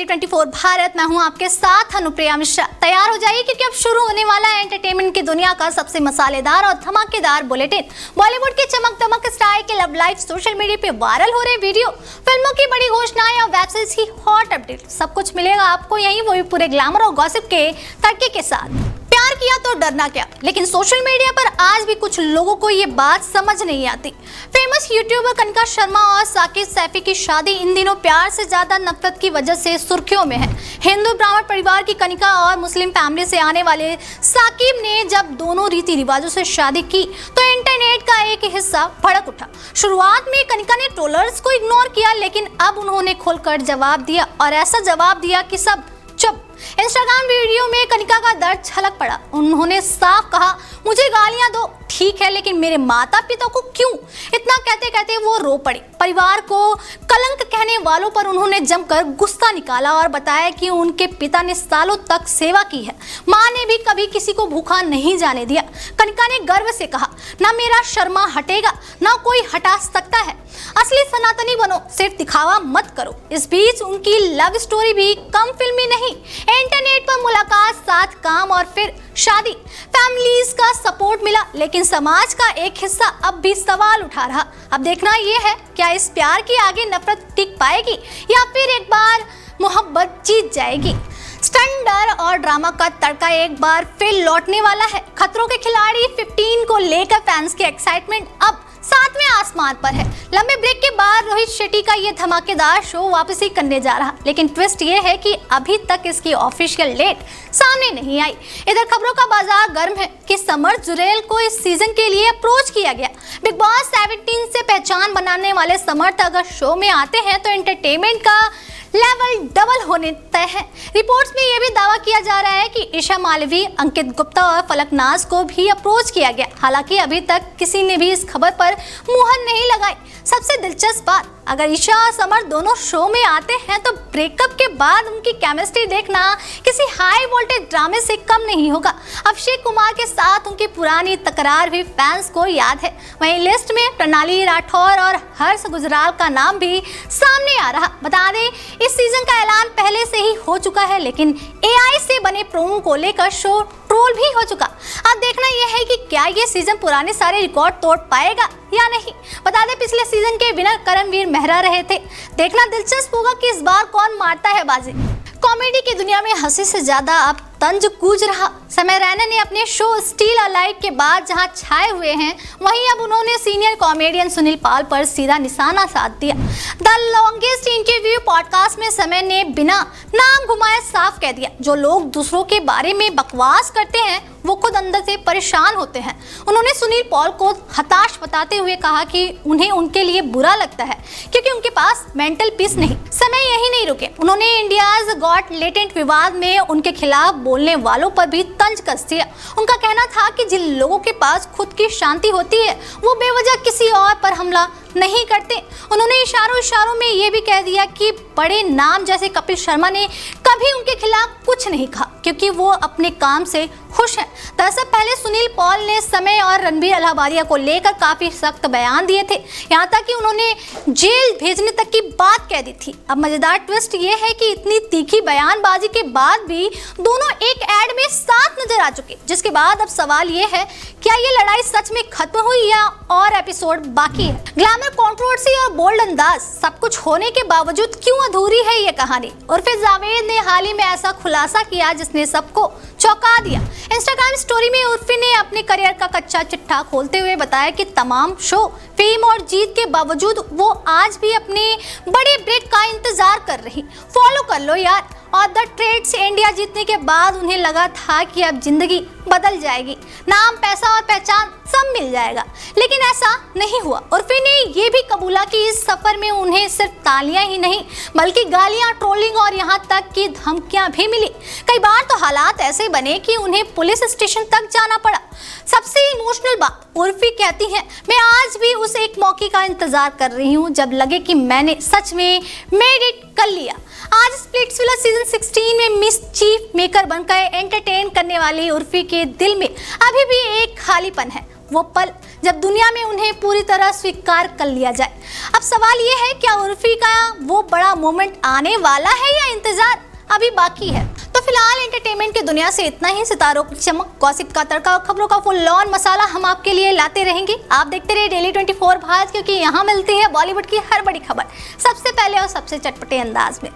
2024 भारत। मैं हूं आपके साथ अनुप्रिया मिश्रा। तैयार हो जाइए क्योंकि अब शुरू होने वाला है एंटरटेनमेंट की दुनिया का सबसे मसालेदार और धमाकेदार बुलेटिन। बॉलीवुड के चमक दमक स्टार के लव लाइफ, सोशल मीडिया पे वायरल हो रहे वीडियो, फिल्मों की बड़ी घोषणाएं और वेब सीरीज की हॉट अपडेट, सब कुछ मिलेगा आपको यहीं, वो भी पूरे ग्लैमर और गॉसिप के तड़के के साथ। प्यार किया तो डरना क्या, लेकिन सोशल मीडिया पर आज भी कुछ लोगों को ये बात समझ नहीं आती। फेमस यूट्यूबर कनिका शर्मा और साकिब सैफी की शादी इन दिनों प्यार से ज्यादा नफरत की वजह से सुर्खियों में है। हिंदू ब्राह्मण परिवार की कनिका और मुस्लिम फैमिली से आने वाले साकिब ने जब दोनों रीति रिवाजों से शादी की तो इंटरनेट का एक हिस्सा भड़क उठा। शुरुआत में कनिका ने ट्रोलर्स को इग्नोर किया, लेकिन अब उन्होंने खोलकर जवाब दिया, और ऐसा जवाब दिया कि सब चुप। इंस्टाग्राम वीडियो में कनिका का दर्द झलक पड़ा। उन्होंने साफ कहा, मुझे गालियां दो ठीक है, लेकिन मेरे माता पिता को क्यों? इतना कहते कहते वो रो पड़ी। परिवार को कलंक कहने वालों पर उन्होंने जमकर गुस्सा निकाला और बताया कि उनके पिता ने सालों तक सेवा की है, माँ ने भी कभी किसी को भूखा नहीं जाने दिया। कनिका ने गर्व से कहा, ना मेरा शर्मा हटेगा, ना कोई हटा सकता है। असली सनातनी बनो, सिर्फ दिखावा मत करो। इस बीच उनकी लव स्टोरी भी कम फिल्मी नहीं। इंटरनेट पर मुलाकात, साथ काम और फिर शादी, फैमिलीज का सपोर्ट मिला, लेकिन समाज का एक हिस्सा अब भी सवाल उठा रहा। अब देखना यह है, क्या इस प्यार की आगे नफरत टिक पाएगी या फिर एक बार मोहब्बत जीत जाएगी। स्टंट, डर और ड्रामा का तड़का एक बार फिर लौटने वाला है। खतरों के खिलाड़ी 15 को लेकर फैंस की एक्साइटमेंट अब 7वें आसमान पर है। लंबे ब्रेक के बाद रोहित शेट्टी का ये धमाकेदार शो वापसी करने जा रहा, लेकिन ट्विस्ट ये है कि अभी तक इसकी ऑफिशियल डेट सामने नहीं आई। इधर खबरों का बाजार गर्म है कि समर जुरेल को इस सीजन के लिए अप्रोच किया गया। बिग बॉस 17 से पहचान बनाने वाले समर्थ अगर शो में आते हैं तो एंटरटेनमेंट का लेवल डबल होने तय है। रिपोर्ट्स में यह भी दावा किया जा रहा है कि ईशा मालवी, अंकित गुप्ता और फलकनाज को भी अप्रोच किया गया। हालांकि अभी तक किसी ने भी इस खबर पर मुहर नहीं लगाई। सबसे दिलचस्प बात, अगर ईशा और समर दोनों शो में आते हैं तो ब्रेकअप के बाद उनकी केमिस्ट्री देखना किसी हाई वोल्टेज ड्रामे से कम नहीं होगा। अभिषेक कुमार के साथ उनकी पुरानी तकरार भी फैंस को याद है। वहीं लिस्ट में प्रणाली राठौर और हर्ष गुजराल का नाम भी सामने आ रहा। बता दें, इस सीजन का ऐलान पहले से ही हो चुका है, लेकिन AI से बने प्रोमो को लेकर शो ट्रोल भी हो चुका। अब देखना यह है कि क्या ये सीजन पुराने सारे रिकॉर्ड तोड़ पाएगा या नहीं। बता दें, पिछले सीजन के विनर करणवीर मेहरा रहे थे। देखना दिलचस्प होगा कि इस बार कौन मारता है बाजी। कॉमेडी की दुनिया में हंसी से ज्यादा अब तंज कूच रहा। समय रैना ने अपने शो स्टिल अलाइव के बाद जहां छाए हुए हैं, वहीं अब उन्होंने सीनियर कॉमेडियन सुनील पाल पर सीधा निशाना साध दिया। द लॉन्गेस्ट इंटरव्यू पॉडकास्ट में समय ने बिना नाम घुमाए साफ कह दिया, जो लोग दूसरों के बारे में बकवास करते हैं वो खुद अंदर से परेशान होते हैं। उन्होंने सुनील पॉल को हताश बताते हुए कहा कि उन्हें उनके लिए बुरा लगता है क्योंकि उनके पास मेंटल पीस नहीं। समय यही नहीं रुके, उन्होंने इंडियाज गॉट लेटेंट विवाद में उनके खिलाफ बोलने वालों पर भी तंज कस दिया। उनका कहना था कि जिन लोगों के पास खुद की शांति होती है वो बेवजह किसी और पर हमला नहीं करते। उन्होंने इशारों में ये भी कह दिया कि बड़े नाम जैसे कपिल शर्मा ने कभी उनके खिलाफ कुछ नहीं कहा क्योंकि वो अपने काम से खुश हैं। दरअसल पहले सुनील पॉल ने समय और रणबीर अलाहाबादिया को लेकर काफी सख्त बयान दिए थे, यहाँ तक कि उन्होंने जेल भेजने तक की बात कह दी थी। अब मजेदार ट्विस्ट ये है कि इतनी तीखी बयानबाजी के बाद भी दोनों एक एड में साथ नजर आ चुके, जिसके बाद अब सवाल ये है, क्या ये लड़ाई सच में खत्म हुई या और एपिसोड बाकी है। ग्लैमर, कंट्रोवर्सी और बोल्ड अंदाज, सब कुछ होने के बावजूद क्यों अधूरी है ये कहानी। उर्फे जावेद ने हाल ही में ऐसा खुलासा किया जिसने सबको चौंका दिया। इंस्टाग्राम स्टोरी में उर्फी ने अपने करियर का कच्चा चिट्ठा खोलते हुए बताया कि तमाम शो, फेम और जीत के बावजूद वो आज भी अपने बड़े ब्रेक का इंतजार कर रही। फॉलो कर लो यार। और द ट्रेड्स इंडिया जीतने के बाद उन्हें लगा था कि अब जिंदगी बदल जाएगी, नाम, पैसा और पहचान सब मिल जाएगा, लेकिन ऐसा नहीं हुआ। उर्फी ने ये भी कबूला कि इस सफर में उन्हें सिर्फ तालियां ही नहीं बल्कि गालियां, ट्रोलिंग और यहाँ तक कि धमकियां भी मिली। कई बार तो हालात ऐसे बने कि उन्हें पुलिस स्टेशन तक जाना पड़ा। सबसे इमोशनल बात, उर्फी कहती हैं, मैं आज भी उस एक मौके का इंतजार कर रही हूँ जब लगे कि मैंने सच में मेड इट कर लिया। आज स्प्लिट्सविला सीजन 16 में मिस चीफ मेकर बनकर एंटरटेन करने वाली उर्फी के दिल में अभी भी एक खालीपन है। वो पल जब दुनिया में उन्हें पूरी तरह स्वीकार कर लिया जाए। अब सवाल ये है, क्या उर्फी का वो बड़ा मोमेंट आने वाला है या इंतजार अभी बाकी है? तो फिलहाल एंटरटेनमेंट की दुनिया से इतना ही। सितारों की चमक, गॉसिप का तड़का और खबरों का फुल ऑन मसाला हम आपके लिए लाते रहेंगे। आप देखते रहिए डेली 24 भारत, क्योंकि यहाँ मिलती है बॉलीवुड की हर बड़ी खबर सबसे पहले और सबसे चटपटे अंदाज में।